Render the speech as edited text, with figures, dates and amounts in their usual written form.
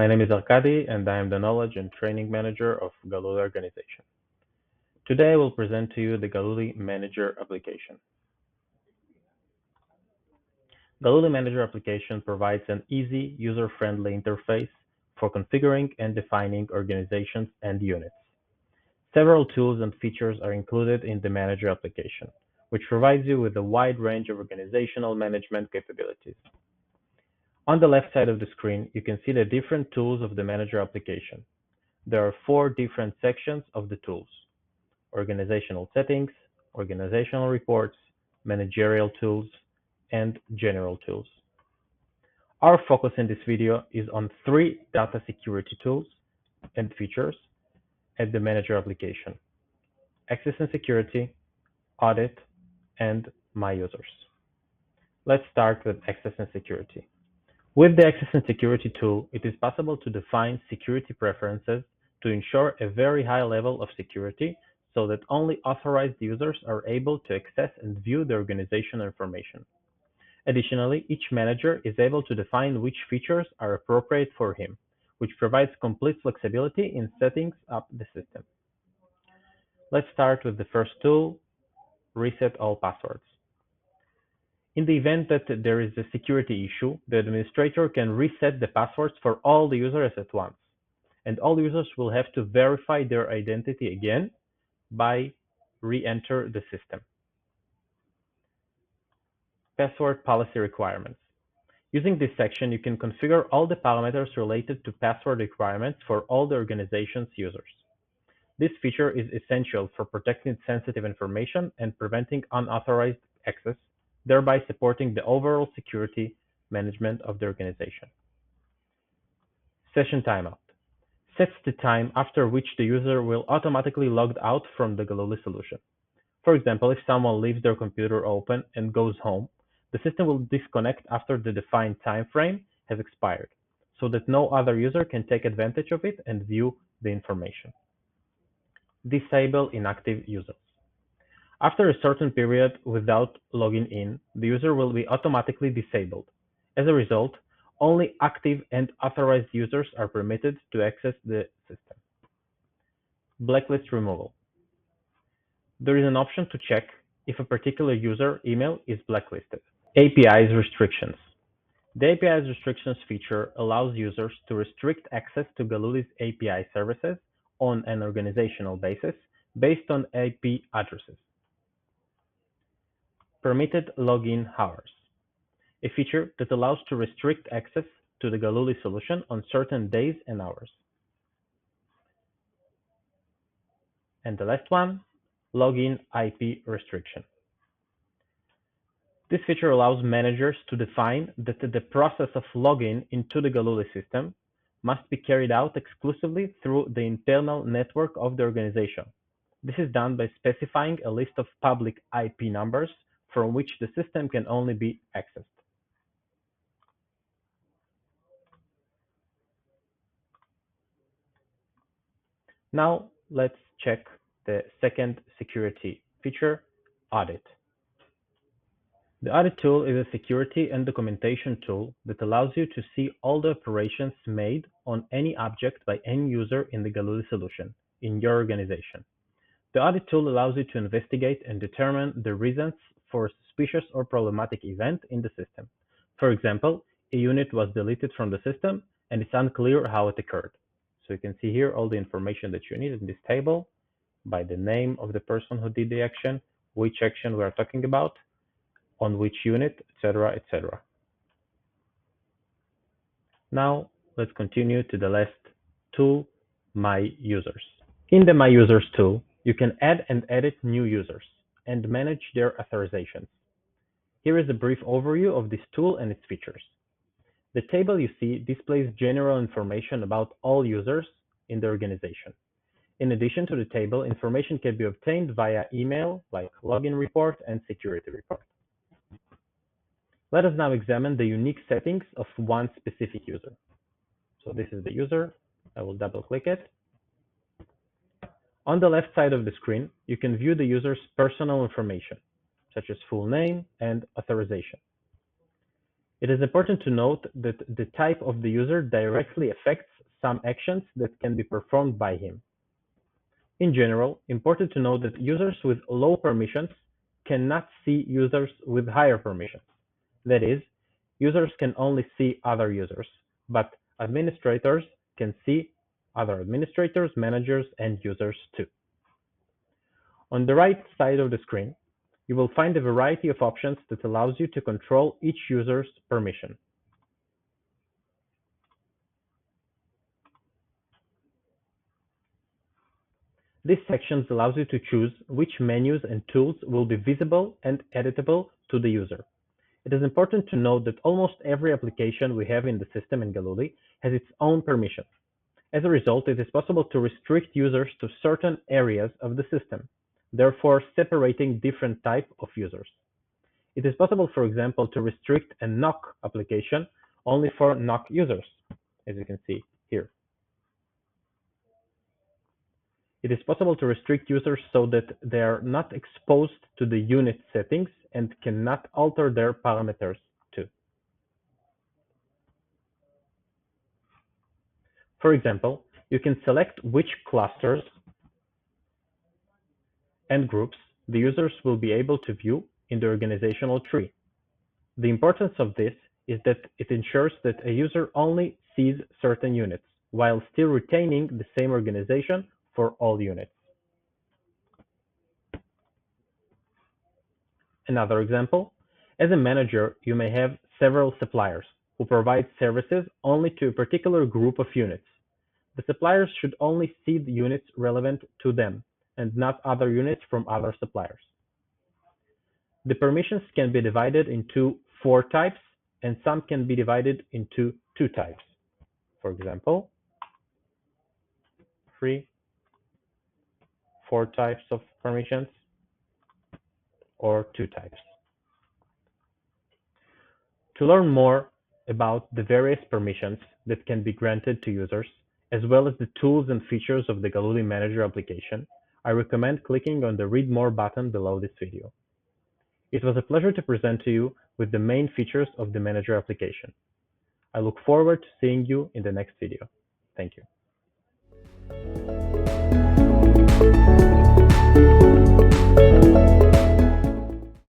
My name is Arkadi, and I am the Knowledge and Training Manager of Galooli organization. Today I will present to you the Galooli Manager application. Galooli Manager application provides an easy, user-friendly interface for configuring and defining organizations and units. Several tools and features are included in the Manager application, which provides you with a wide range of organizational management capabilities. On the left side of the screen, you can see the different tools of the Manager application. There are 4 different sections of the tools: organizational settings, organizational reports, managerial tools, and general tools. Our focus in this video is on 3 data security tools and features at the Manager application: Access and Security, Audit, and My Users. Let's start with Access and Security. With the Access and Security tool, it is possible to define security preferences to ensure a very high level of security so that only authorized users are able to access and view the organizational information. Additionally, each manager is able to define which features are appropriate for him, which provides complete flexibility in setting up the system. Let's start with the first tool, Reset All Passwords. In the event that there is a security issue, the administrator can reset the passwords for all the users at once, and all users will have to verify their identity again by re-enter the system. Password policy requirements. Using this section, you can configure all the parameters related to password requirements for all the organization's users. This feature is essential for protecting sensitive information and preventing unauthorized access, thereby supporting the overall security management of the organization. Session timeout sets the time after which the user will automatically log out from the Galooli solution. For example, if someone leaves their computer open and goes home, the system will disconnect after the defined time frame has expired, so that no other user can take advantage of it and view the information. Disable inactive users. After a certain period without logging in, the user will be automatically disabled. As a result, only active and authorized users are permitted to access the system. Blacklist removal. There is an option to check if a particular user email is blacklisted. APIs restrictions. The APIs restrictions feature allows users to restrict access to Galooli's API services on an organizational basis based on IP addresses. Permitted login hours. A feature that allows to restrict access to the Galooli solution on certain days and hours. And the last one, login IP restriction. This feature allows managers to define that the process of login into the Galooli system must be carried out exclusively through the internal network of the organization. This is done by specifying a list of public IP numbers from which the system can only be accessed. Now let's check the second security feature, Audit. The Audit tool is a security and documentation tool that allows you to see all the operations made on any object by any user in the Galooli solution in your organization. The Audit tool allows you to investigate and determine the reasons for a suspicious or problematic event in the system. For example, a unit was deleted from the system and it's unclear how it occurred. So you can see here all the information that you need in this table by the name of the person who did the action, which action we are talking about, on which unit, etc., etc. Now let's continue to the last tool, My Users. In the My Users tool, you can add and edit new users and manage their authorizations. Here is a brief overview of this tool and its features. The table you see displays general information about all users in the organization. In addition to the table, information can be obtained via email, like login report and security report. Let us now examine the unique settings of one specific user. So this is the user. I will double click it. On the left side of the screen, you can view the user's personal information, such as full name and authorization. It is important to note that the type of the user directly affects some actions that can be performed by him. In general, important to note that users with low permissions cannot see users with higher permissions. That is, users can only see other users, but administrators can see other administrators, managers, and users too. On the right side of the screen, you will find a variety of options that allows you to control each user's permission. This section allows you to choose which menus and tools will be visible and editable to the user. It is important to note that almost every application we have in the system in Galooli has its own permission. As a result, it is possible to restrict users to certain areas of the system, therefore separating different types of users. It is possible, for example, to restrict a knock application only for knock users, as you can see here. It is possible to restrict users so that they are not exposed to the unit settings and cannot alter their parameters too. For example, you can select which clusters and groups the users will be able to view in the organizational tree. The importance of this is that it ensures that a user only sees certain units, while still retaining the same organization for all units. Another example, as a manager, you may have several suppliers who provide services only to a particular group of units. The suppliers should only see the units relevant to them and not other units from other suppliers. The permissions can be divided into 4 types, and some can be divided into 2 types. For example, 3, 4 types of permissions, or 2 types. To learn more about the various permissions that can be granted to users, as well as the tools and features of the Galooli Manager application, I recommend clicking on the Read More button below this video. It was a pleasure to present to you with the main features of the Manager application. I look forward to seeing you in the next video. Thank you.